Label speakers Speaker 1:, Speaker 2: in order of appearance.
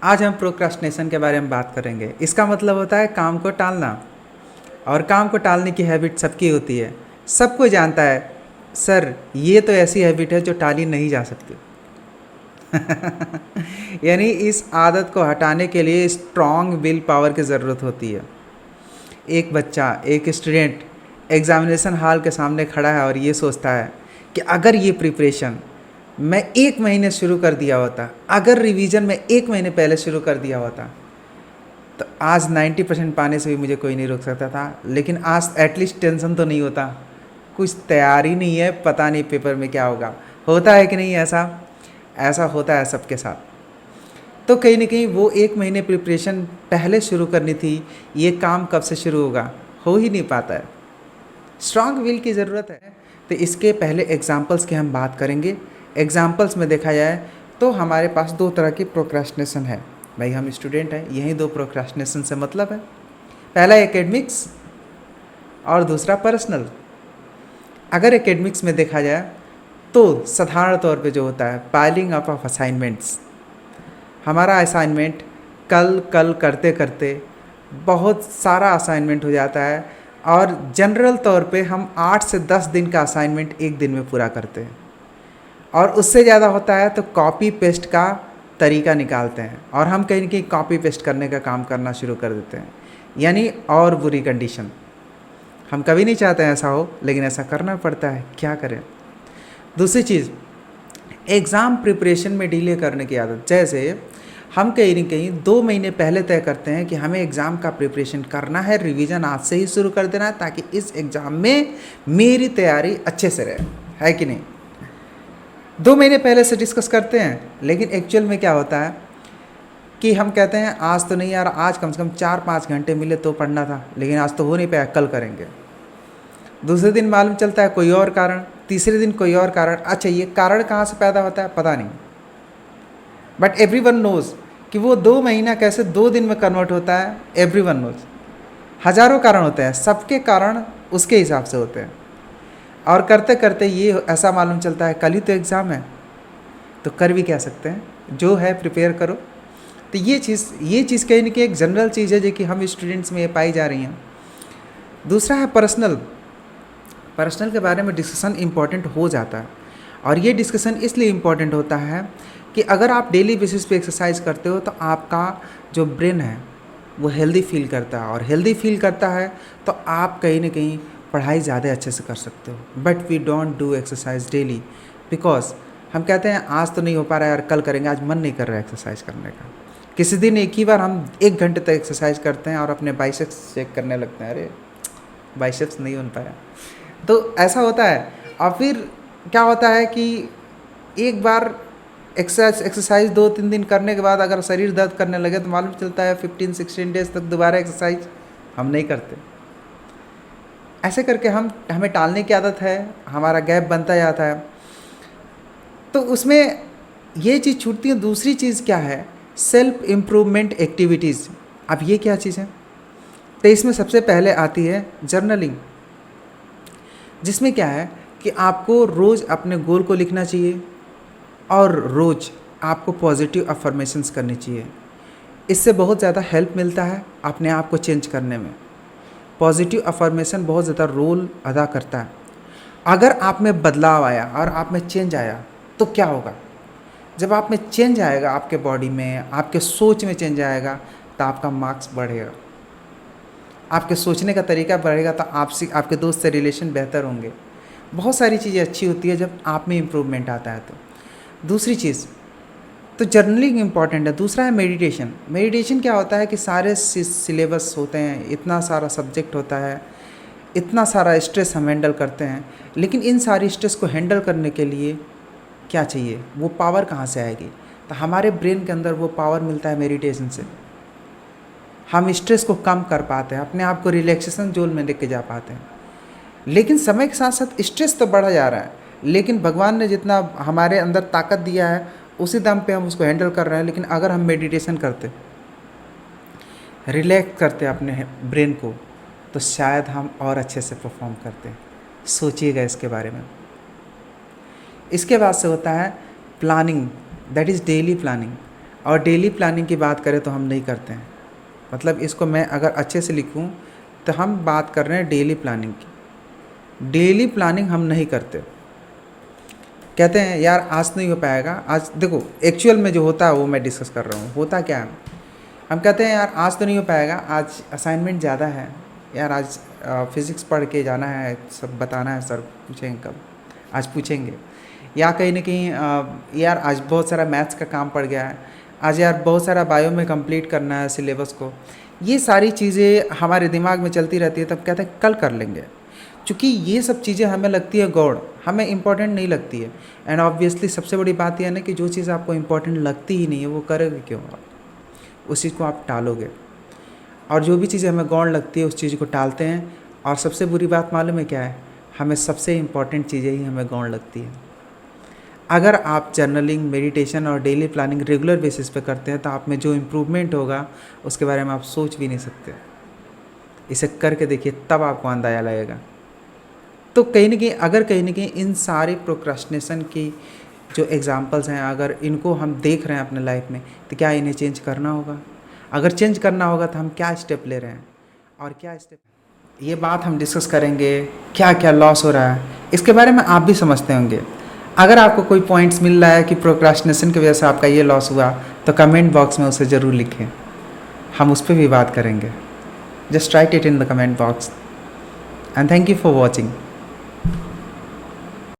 Speaker 1: आज हम प्रोक्रास्टिनेशन के बारे में बात करेंगे। इसका मतलब होता है काम को टालना, और काम को टालने की हैबिट सबकी होती है। सब कोई जानता है सर ये तो ऐसी हैबिट है जो टाली नहीं जा सकती। यानी इस आदत को हटाने के लिए स्ट्रॉन्ग विल पावर की ज़रूरत होती है। एक बच्चा, एक स्टूडेंट एग्ज़ामिनेशन हॉल के सामने खड़ा है और ये सोचता है कि अगर ये प्रिपरेशन मैं 1 महीने शुरू कर दिया होता, अगर रिवीजन मैं 1 महीने पहले शुरू कर दिया होता, तो आज 90% पाने से भी मुझे कोई नहीं रोक सकता था। लेकिन आज एटलीस्ट टेंशन तो नहीं होता, कुछ तैयारी नहीं है, पता नहीं पेपर में क्या होगा। होता है कि नहीं ऐसा? ऐसा होता है सबके साथ। तो कहीं ना कहीं वो 1 महीने प्रिपरेशन पहले शुरू करनी थी, ये काम कब से शुरू होगा? हो ही नहीं पाता है। स्ट्रांग विल की ज़रूरत है। तो इसके पहले एग्जाम्पल्स की हम बात करेंगे। एग्जाम्पल्स में देखा जाए तो हमारे पास 2 तरह की प्रोक्रास्टिनेशन है। भाई हम स्टूडेंट हैं, यही 2 प्रोक्रास्टिनेशन से मतलब है। पहला एकेडमिक्स और दूसरा पर्सनल। अगर एकेडमिक्स में देखा जाए तो साधारण तौर पे जो होता है पाइलिंग अप ऑफ असाइनमेंट्स। हमारा असाइनमेंट कल कल करते करते बहुत सारा असाइनमेंट हो जाता है, और जनरल तौर पे हम 8 से 10 दिन का असाइनमेंट एक दिन में पूरा करते हैं, और उससे ज़्यादा होता है तो कॉपी पेस्ट का तरीका निकालते हैं और हम कहीं ना कहीं कॉपी पेस्ट करने का काम करना शुरू कर देते हैं। यानी और बुरी कंडीशन। हम कभी नहीं चाहते हैं ऐसा हो, लेकिन ऐसा करना पड़ता है, क्या करें। दूसरी चीज़, एग्ज़ाम प्रिपरेशन में डिले करने की आदत। जैसे हम कहीं ना कहीं 2 महीने पहले तय करते हैं कि हमें एग्ज़ाम का प्रिपरेशन करना है, रिवीजन आज से ही शुरू कर देना है ताकि इस एग्ज़ाम में मेरी तैयारी अच्छे से रहे, है कि नहीं? 2 महीने पहले से डिस्कस करते हैं, लेकिन एक्चुअल में क्या होता है कि हम कहते हैं आज तो नहीं यार, आज कम से कम 4-5 घंटे मिले तो पढ़ना था, लेकिन आज तो हो नहीं पाया, कल करेंगे। दूसरे दिन मालूम चलता है कोई और कारण, तीसरे दिन कोई और कारण। अच्छा, ये कारण कहाँ से पैदा होता है पता नहीं, बट एवरीवन नोज़ कि वो 2 महीना कैसे 2 दिन में कन्वर्ट होता है। Everyone knows. हज़ारों कारण होते हैं, सबके कारण उसके हिसाब से होते हैं, और करते करते ये ऐसा मालूम चलता है कल ही तो एग्ज़ाम है, तो कर भी क्या सकते हैं, जो है प्रिपेयर करो। तो ये चीज़ कहीं ना कहीं एक जनरल चीज़ है जो कि हम स्टूडेंट्स में पाई जा रही हैं। दूसरा है पर्सनल। पर्सनल के बारे में डिस्कशन इम्पॉर्टेंट हो जाता है, और ये डिस्कशन इसलिए इम्पॉर्टेंट होता है कि अगर आप डेली बेसिस पे एक्सरसाइज करते हो तो आपका जो ब्रेन है वो हेल्दी फील करता है, और हेल्दी फील करता है तो आप कहीं ना कहीं पढ़ाई ज़्यादा अच्छे से कर सकते हो। But we don't do exercise daily, because हम कहते हैं आज तो नहीं हो पा रहा है यार, कल करेंगे, आज मन नहीं कर रहा है एक्सरसाइज करने का। किसी दिन एक ही बार हम 1 घंटे तक एक्सरसाइज करते हैं और अपने बाइसेप्स चेक करने लगते हैं, अरे बाइसेप्स नहीं बन पाया। तो ऐसा होता है, और फिर क्या होता है कि एक बार एक्सरसाइज 2-3 दिन करने के बाद अगर शरीर दर्द करने लगे तो मालूम चलता है 15-16 डेज तक दोबारा एक्सरसाइज हम नहीं करते। ऐसे करके हमें टालने की आदत है, हमारा गैप बनता जाता है, तो उसमें ये चीज़ छूटती है। दूसरी चीज़ क्या है? Self improvement activities. अब ये क्या चीज़ है? तो इसमें सबसे पहले आती है जर्नलिंग, जिसमें क्या है कि आपको रोज़ अपने गोल को लिखना चाहिए, और रोज़ आपको पॉजिटिव अफर्मेशंस करनी चाहिए। इससे बहुत ज़्यादा हेल्प मिलता है अपने आप को चेंज करने में। पॉजिटिव अफर्मेशन बहुत ज़्यादा रोल अदा करता है। अगर आप में बदलाव आया और आप में चेंज आया तो क्या होगा? जब आप में चेंज आएगा, आपके बॉडी में, आपके सोच में चेंज आएगा, तो आपका मार्क्स बढ़ेगा, आपके सोचने का तरीका बढ़ेगा, तो आपसे, आपके दोस्त से रिलेशन बेहतर होंगे। बहुत सारी चीज़ें अच्छी होती है जब आप में इम्प्रूवमेंट आता है। तो दूसरी चीज़, तो जर्नलिंग इम्पॉर्टेंट है। दूसरा है मेडिटेशन। मेडिटेशन क्या होता है कि सारे सिलेबस होते हैं, इतना सारा सब्जेक्ट होता है, इतना सारा स्ट्रेस हम हैंडल करते हैं, लेकिन इन सारी स्ट्रेस को हैंडल करने के लिए क्या चाहिए? वो पावर कहाँ से आएगी? तो हमारे ब्रेन के अंदर वो पावर मिलता है मेडिटेशन से। हम स्ट्रेस को कम कर पाते हैं, अपने आप को रिलैक्सेशन जोन में लेके जा पाते हैं। लेकिन समय के साथ साथ स्ट्रेस तो बढ़ा जा रहा है, लेकिन भगवान ने जितना हमारे अंदर ताकत दिया है उसी दम पे हम उसको हैंडल कर रहे हैं। लेकिन अगर हम मेडिटेशन करते, रिलैक्स करते अपने ब्रेन को, तो शायद हम और अच्छे से परफॉर्म करते। सोचिएगा इसके बारे में। इसके बाद से होता है planning, that is daily planning. और डेली प्लानिंग की बात करें तो हम नहीं करते हैं। मतलब इसको मैं अगर अच्छे से लिखूं तो हम बात कर रहे हैं डेली प्लानिंग की। डेली प्लानिंग हम नहीं करते। कहते हैं यार आज नहीं हो पाएगा, आज देखो एक्चुअल में जो होता है वो मैं डिस्कस कर रहा हूँ। होता क्या है, हम कहते हैं यार आज तो नहीं हो पाएगा, आज असाइनमेंट ज़्यादा है, यार आज फिज़िक्स पढ़ के जाना है, सब बताना है, सर पूछेंगे कब, आज पूछेंगे। या कहीं ना कहीं यार आज बहुत सारा मैथ्स का काम पड़ गया है, आज यार बहुत सारा बायो में कंप्लीट करना है सिलेबस को। ये सारी चीज़ें हमारे दिमाग में चलती रहती है, तब कहते हैं कल कर लेंगे। चूँकि ये सब चीज़ें हमें लगती है गौड़, हमें इम्पोर्टेंट नहीं लगती है। एंड ऑब्वियसली सबसे बड़ी बात यह है ना कि जो चीज़ आपको इम्पोर्टेंट लगती ही नहीं है वो करोगे क्यों आप, उस चीज़ को आप टालोगे। और जो भी चीज़ें हमें गौड़ लगती है उस चीज़ को टालते हैं। और सबसे बुरी बात मालूम है क्या है, हमें सबसे इम्पॉर्टेंट चीज़ें ही हमें गौड़ लगती है। अगर आप जर्नलिंग, मेडिटेशन और डेली प्लानिंग रेगुलर बेसिस पे करते हैं तो आप में जो इम्प्रूवमेंट होगा उसके बारे में आप सोच भी नहीं सकते। इसे करके देखिए, तब आपको अंदाज़ा लगेगा। तो कहीं ना कहीं इन सारे प्रोक्रास्टिनेशन की जो एग्जांपल्स हैं, अगर इनको हम देख रहे हैं अपने लाइफ में, तो क्या इन्हें चेंज करना होगा? अगर चेंज करना होगा तो हम क्या स्टेप ले रहे हैं और क्या स्टेप, ये बात हम डिस्कस करेंगे। क्या क्या लॉस हो रहा है इसके बारे में आप भी समझते होंगे। अगर आपको कोई पॉइंट्स मिल रहा है कि प्रोक्रास्टिनेशन की वजह से आपका ये लॉस हुआ, तो कमेंट बॉक्स में उसे ज़रूर लिखें, हम उस पर भी बात करेंगे। Just right it in the comment box and thank you for watching.